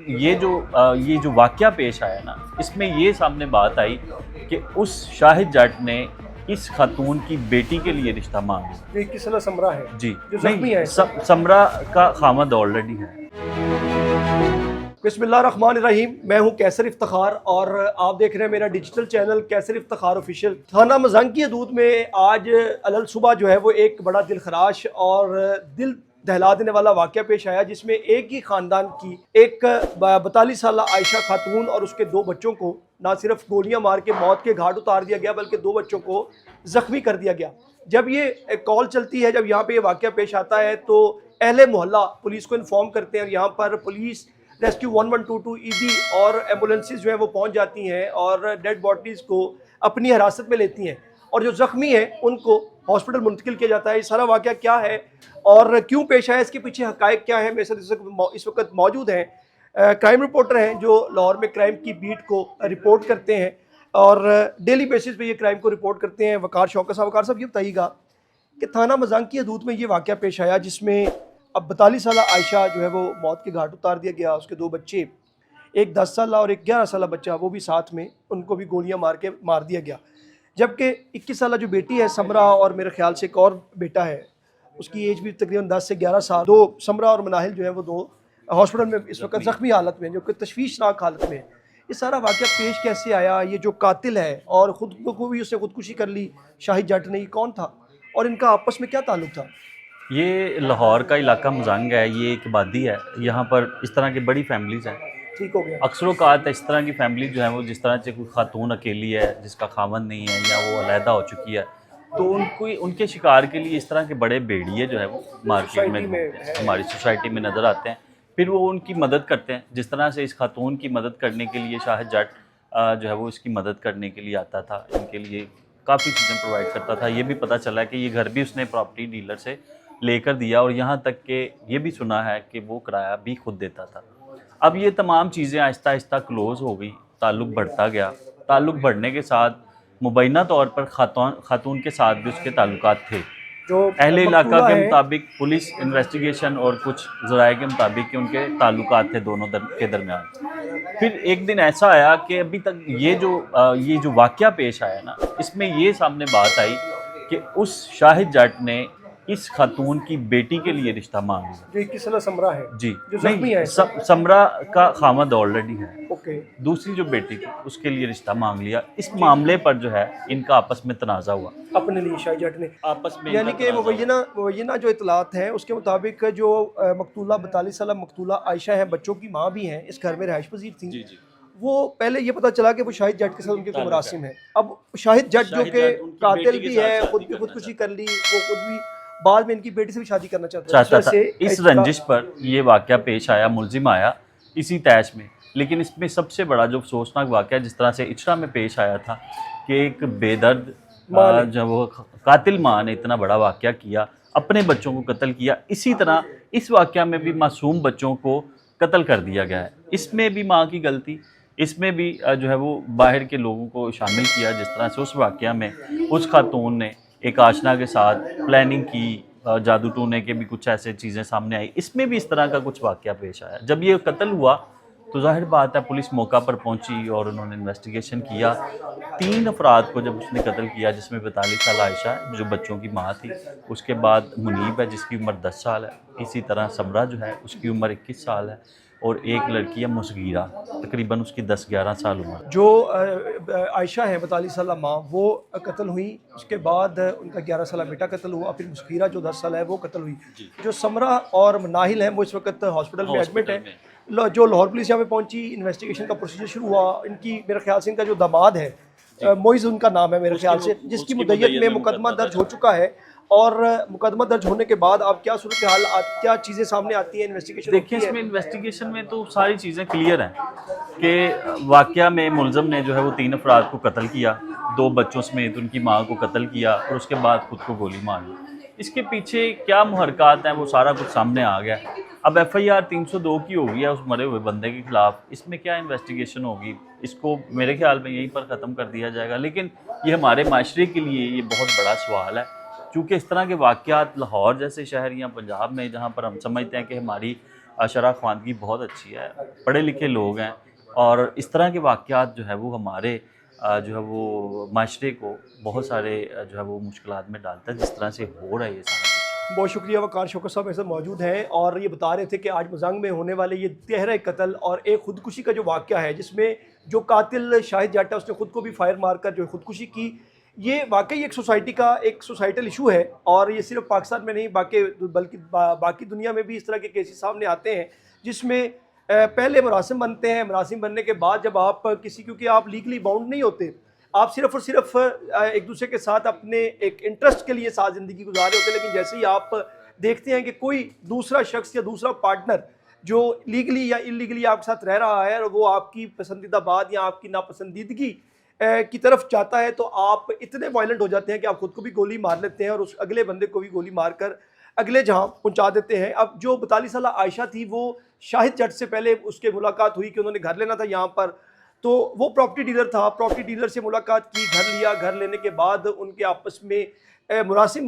یہ جو واقعہ پیش آیا نا، اس میں یہ سامنے بات آئی کہ اس شاہد جٹ نے اس خاتون کی بیٹی کے لیے رشتہ مانگا۔ یہ کس طرح سمرا ہے جی جو زخمی ہے؟ سمرا کا خامد آلریڈی ہے۔ بسم اللہ الرحمن الرحیم، میں ہوں کیسر افتخار اور آپ دیکھ رہے ہیں میرا ڈیجیٹل چینل کیسر افتخار آفیشیل۔ تھانہ مزنگ کی حدود میں آج علل صبح جو ہے وہ ایک بڑا دل خراش اور دل دہلا دینے والا واقعہ پیش آیا، جس میں ایک ہی خاندان کی ایک 42 سالہ عائشہ خاتون اور اس کے 2 بچوں کو نہ صرف گولیاں مار کے موت کے گھاٹ اتار دیا گیا بلکہ 2 بچوں کو زخمی کر دیا گیا۔ جب یہ کال چلتی ہے، جب یہاں پہ یہ واقعہ پیش آتا ہے تو اہل محلہ پولیس کو انفارم کرتے ہیں اور یہاں پر پولیس ریسکیو 1122 ایبی اور ایمبولینسز جو ہیں وہ پہنچ جاتی ہیں اور ڈیڈ باڈیز کو اپنی حراست میں لیتی ہیں، اور جو زخمی ہیں ان کو ہاسپٹل منتقل کیا جاتا ہے۔ یہ سارا واقعہ کیا ہے اور کیوں پیش آیا، اس کے پیچھے حقائق کیا ہیں، میرے ساتھ اس وقت موجود ہیں کرائم رپورٹر ہیں جو لاہور میں کرائم کی بیٹ کو رپورٹ کرتے ہیں اور ڈیلی بیسس پہ یہ کرائم کو رپورٹ کرتے ہیں۔ وقار شوکت صاحب، وقار صاحب یہ بتائیے گا کہ تھانہ مزنگ کی حدود میں یہ واقعہ پیش آیا جس میں اب 42 سالہ عائشہ جو ہے وہ موت کے گھاٹ اتار دیا گیا، اس کے 2 بچے، ایک 10 سالہ اور ایک 11 سالہ بچہ، وہ بھی ساتھ میں، ان کو بھی گولیاں مار دیا گیا، جبکہ 21 سالہ جو بیٹی ہے سمرا اور میرے خیال سے ایک اور بیٹا ہے، اس کی ایج بھی تقریباً 10 سے 11 سال، 2 سمرا اور مناہل جو ہیں وہ 2 ہاسپٹل میں اس وقت زخمی حالت میں، جو کہ تشویشناک حالت میں ہے۔ یہ سارا واقعہ پیش کیسے آیا؟ یہ جو قاتل ہے اور خود کو بھی اس نے خودکشی کر لی شاہد جٹ نے، یہ کون تھا اور ان کا آپس میں کیا تعلق تھا؟ یہ لاہور کا علاقہ مزنگ ہے، یہ ایک آبادی ہے، یہاں پر اس طرح کی بڑی فیملیز ہیں۔ ٹھیک ہو گیا۔ اکثر اوقات اس طرح کی فیملی جو ہیں وہ جس طرح سے کوئی خاتون اکیلی ہے جس کا خاوند نہیں ہے یا وہ علیحدہ ہو چکی ہے، تو ان کے شکار کے لیے اس طرح کے بڑے بھیڑیے جو ہے وہ مارکیٹ میں ہماری سوسائٹی میں نظر آتے ہیں، پھر وہ ان کی مدد کرتے ہیں۔ جس طرح سے اس خاتون کی مدد کرنے کے لیے شاہد جٹ جو ہے وہ اس کی مدد کرنے کے لیے آتا تھا، ان کے لیے کافی چیزیں پرووائڈ کرتا تھا۔ یہ بھی پتہ چلا کہ یہ گھر بھی اس نے پراپرٹی ڈیلر سے لے کر دیا، اور یہاں تک کہ یہ بھی سنا ہے کہ وہ کرایہ بھی خود دیتا تھا۔ اب یہ تمام چیزیں آہستہ آہستہ کلوز ہو گئی، تعلق بڑھتا گیا۔ تعلق بڑھنے کے ساتھ مبینہ طور پر خاتون کے ساتھ بھی اس کے تعلقات تھے۔ جو اہل علاقہ کے مطابق، پولیس انویسٹیگیشن اور کچھ ذرائع کے مطابق کہ ان کے تعلقات تھے دونوں کے درمیان۔ پھر ایک دن ایسا آیا کہ ابھی تک یہ جو واقعہ پیش آیا نا، اس میں یہ سامنے بات آئی کہ اس شاہد جٹ نے اس خاتون کی بیٹی کے لیے رشتہ مانگا۔ جو 21 سالہ سمرا ہے جی جو زخمی ہے، سمرا کا خامد آلریڈی ہے، اوکے، دوسری جو بیٹی تھی اس کے لیے رشتہ مانگ لیا۔ اس معاملے پر جو ہے ان کا آپس میں تنازع ہوا اپنے لیے شاہد جٹ نے آپس میں، یعنی کہ مبینہ جو اطلاعات ہیں اس کے مطابق جو مقتولہ 42 سالہ مقتولہ عائشہ ہیں، بچوں کی ماں بھی ہیں، اس گھر میں رہائش پذیر تھیں۔ جی جی، وہ پہلے یہ پتہ چلا کہ وہ شاہد جٹ کے ساتھ ان کے کوئی مراسم ہے۔ اب شاہد جٹ جو کہ قاتل بھی ہے، خودکشی کر لی، وہ خود بھی بعد میں ان کی بیٹی سے بھی شادی کرنا چاہتا تھا۔ اس رنجش پر یہ واقعہ پیش آیا، ملزم آیا اسی تیش میں۔ لیکن اس میں سب سے بڑا جو افسوسناک واقعہ جس طرح سے اچرا میں پیش آیا تھا کہ ایک بے درد جب وہ قاتل ماں نے اتنا بڑا واقعہ کیا، اپنے بچوں کو قتل کیا، اسی طرح اس واقعہ میں بھی معصوم بچوں کو قتل کر دیا گیا ہے۔ اس میں بھی ماں کی غلطی، اس میں بھی جو ہے وہ باہر کے لوگوں کو شامل کیا، جس طرح سے اس واقعہ میں اس خاتون نے ایک آشنا کے ساتھ پلاننگ کی، جادو ٹونے کے بھی کچھ ایسے چیزیں سامنے آئی۔ اس میں بھی اس طرح کا کچھ واقعہ پیش آیا۔ جب یہ قتل ہوا تو ظاہر بات ہے پولیس موقع پر پہنچی اور انہوں نے انویسٹیگیشن کیا۔ 3 افراد کو جب اس نے قتل کیا، جس میں 42 سالہ عائشہ ہے جو بچوں کی ماں تھی، اس کے بعد منیب ہے جس کی عمر 10 سال ہے، اسی طرح سمرا جو ہے اس کی عمر 21 سال ہے، اور ایک لڑکی ہے مسغیرہ، تقریباً اس کی 10-11 سال عمر۔ جو عائشہ ہے 42 سالہ ماں، وہ قتل ہوئی، اس کے بعد ان کا 11 سالہ بیٹا قتل ہوا، پھر مسغیرہ جو 10 سالہ ہے وہ قتل ہوئی۔ جو سمرا اور مناہل ہیں وہ اس وقت ہاسپٹل میں ایڈمٹ ہیں۔ جو لاہور پولیس یہاں پہ پہنچی، انویسٹیگیشن کا پروسیجر شروع ہوا۔ ان کی میرے خیال سے ان کا جو داماد ہے موئز ان کا نام ہے میرے خیال سے، جس کی مدعیت میں مقدمہ درج ہو چکا ہے، اور مقدمہ درج ہونے کے بعد اب کیا صورتحال، کیا چیزیں سامنے آتی ہیں انویسٹیگیشن؟ دیکھیں اس میں انویسٹیگیشن میں تو ساری چیزیں کلیئر ہیں کہ واقعہ میں ملزم نے جو ہے وہ 3 افراد کو قتل کیا، 2 بچوں سمیت ان کی ماں کو قتل کیا، اور اس کے بعد خود کو گولی مار لی۔ اس کے پیچھے کیا محرکات ہیں وہ سارا کچھ سامنے آ گیا۔ اب ایف آئی آر 302 کی ہو گئی ہے اس مرے ہوئے بندے کے خلاف، اس میں کیا انویسٹیگیشن ہوگی، اس کو میرے خیال میں یہیں پر ختم کر دیا جائے گا۔ لیکن یہ ہمارے معاشرے کے لیے یہ بہت بڑا سوال ہے، چونکہ اس طرح کے واقعات لاہور جیسے شہر یا پنجاب میں جہاں پر ہم سمجھتے ہیں کہ ہماری شرح خواندگی بہت اچھی ہے، پڑھے لکھے لوگ ہیں، اور اس طرح کے واقعات جو ہے وہ ہمارے جو ہے وہ معاشرے کو بہت سارے جو ہے وہ مشکلات میں ڈالتا ہے، جس طرح سے ہو رہا ہے یہ سارا کچھ۔ بہت شکریہ وقار شوکت صاحب ایسے موجود ہیں، اور یہ بتا رہے تھے کہ آج مزنگ میں ہونے والے یہ تہرہ قتل اور ایک خودکشی کا جو واقعہ ہے، جس میں جو قاتل شاہد جاٹا اس نے خود کو بھی فائر مار کر جو خودکشی کی، یہ واقعی ایک سوسائٹی کا ایک سوسائٹل ایشو ہے، اور یہ صرف پاکستان میں نہیں بلکہ باقی دنیا میں بھی اس طرح کے کیسز سامنے آتے ہیں، جس میں پہلے مراسم بنتے ہیں، مراسم بننے کے بعد جب آپ کیونکہ آپ لیگلی باؤنڈ نہیں ہوتے، آپ صرف اور صرف ایک دوسرے کے ساتھ اپنے ایک انٹرسٹ کے لیے ساتھ زندگی گزار رہے ہوتے ہیں، لیکن جیسے ہی آپ دیکھتے ہیں کہ کوئی دوسرا شخص یا دوسرا پارٹنر جو لیگلی یا انلیگلی آپ کے ساتھ رہ رہا ہے اور وہ آپ کی پسندیدہ بات یا آپ کی ناپسندیدگی کی طرف چاہتا ہے، تو آپ اتنے وائلنٹ ہو جاتے ہیں کہ آپ خود کو بھی گولی مار لیتے ہیں اور اس اگلے بندے کو بھی گولی مار کر اگلے جہاں پہنچا دیتے ہیں۔ اب جو 42 سالہ عائشہ تھی، وہ شاہد جٹ سے پہلے اس کے ملاقات ہوئی کہ انہوں نے گھر لینا تھا یہاں پر، تو وہ پراپرٹی ڈیلر تھا، پراپرٹی ڈیلر سے ملاقات کی، گھر لیا، گھر لینے کے بعد ان کے آپس میں مراسم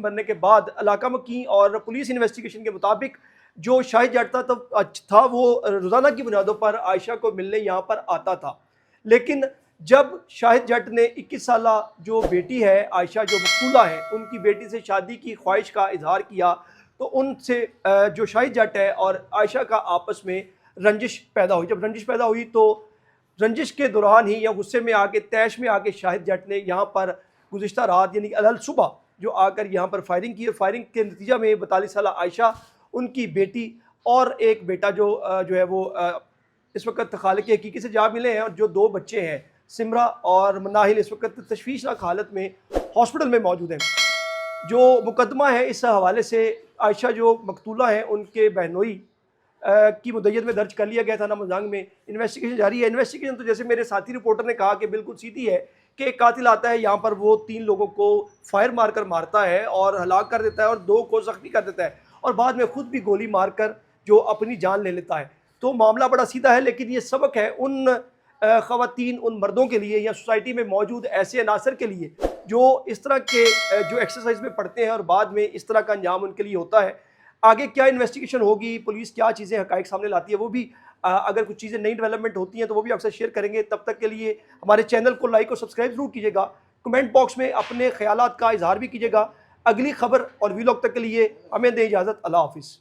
بننے کے بعد علاقہ مکیں اور پولیس انویسٹیگیشن کے مطابق جو شاہد جٹ تھا وہ روزانہ کی بنیادوں پر عائشہ کو ملنے یہاں پر آتا تھا، لیکن جب شاہد جٹ نے 21 سالہ جو بیٹی ہے عائشہ جو مقتولہ ہے، ان کی بیٹی سے شادی کی خواہش کا اظہار کیا، تو ان سے جو شاہد جٹ ہے اور عائشہ کا آپس میں رنجش پیدا ہوئی۔ جب رنجش پیدا ہوئی تو رنجش کے دوران ہی یا غصے میں آ کے تیش میں آ کے شاہد جٹ نے یہاں پر گزشتہ رات یعنی الحل صبح جو آ کر یہاں پر فائرنگ کی، فائرنگ کے نتیجہ میں 42 سالہ عائشہ، ان کی بیٹی اور ایک بیٹا جو ہے وہ اس وقت خالق حقیقی سے جا ملے ہیں، اور جو 2 بچے ہیں سمرا اور مناہل اس وقت تشویشناک حالت میں ہاسپٹل میں موجود ہیں۔ جو مقدمہ ہے اس حوالے سے عائشہ جو مقتولہ ہیں ان کے بہنوئی کی مدیت میں درج کر لیا گیا تھا نا مزنگ میں، انویسٹیگیشن جاری ہے۔ انویسٹیگیشن تو جیسے میرے ساتھی رپورٹر نے کہا کہ بالکل سیدھی ہے کہ ایک قاتل آتا ہے یہاں پر، وہ 3 لوگوں کو فائر مار کر مارتا ہے اور ہلاک کر دیتا ہے اور 2 کو زخمی کر دیتا ہے، اور بعد میں خود بھی گولی مار کر جو اپنی جان لے لیتا ہے۔ تو معاملہ بڑا سیدھا ہے، لیکن یہ سبق ہے ان خواتین، ان مردوں کے لیے یا سوسائٹی میں موجود ایسے عناصر کے لیے جو اس طرح کے جو ایکسرسائز میں پڑھتے ہیں اور بعد میں اس طرح کا انجام ان کے لیے ہوتا ہے۔ آگے کیا انویسٹیگیشن ہوگی، پولیس کیا چیزیں حقائق سامنے لاتی ہے، وہ بھی اگر کچھ چیزیں نئی ڈیولپمنٹ ہوتی ہیں تو وہ بھی آپ سے شیئر کریں گے۔ تب تک کے لیے ہمارے چینل کو لائک اور سبسکرائب ضرور کیجیے گا، کمنٹ باکس میں اپنے خیالات کا اظہار بھی کیجیے گا۔ اگلی خبر اور ویلاگ تک کے لیے ہمیں دیں اجازت، اللہ حافظ۔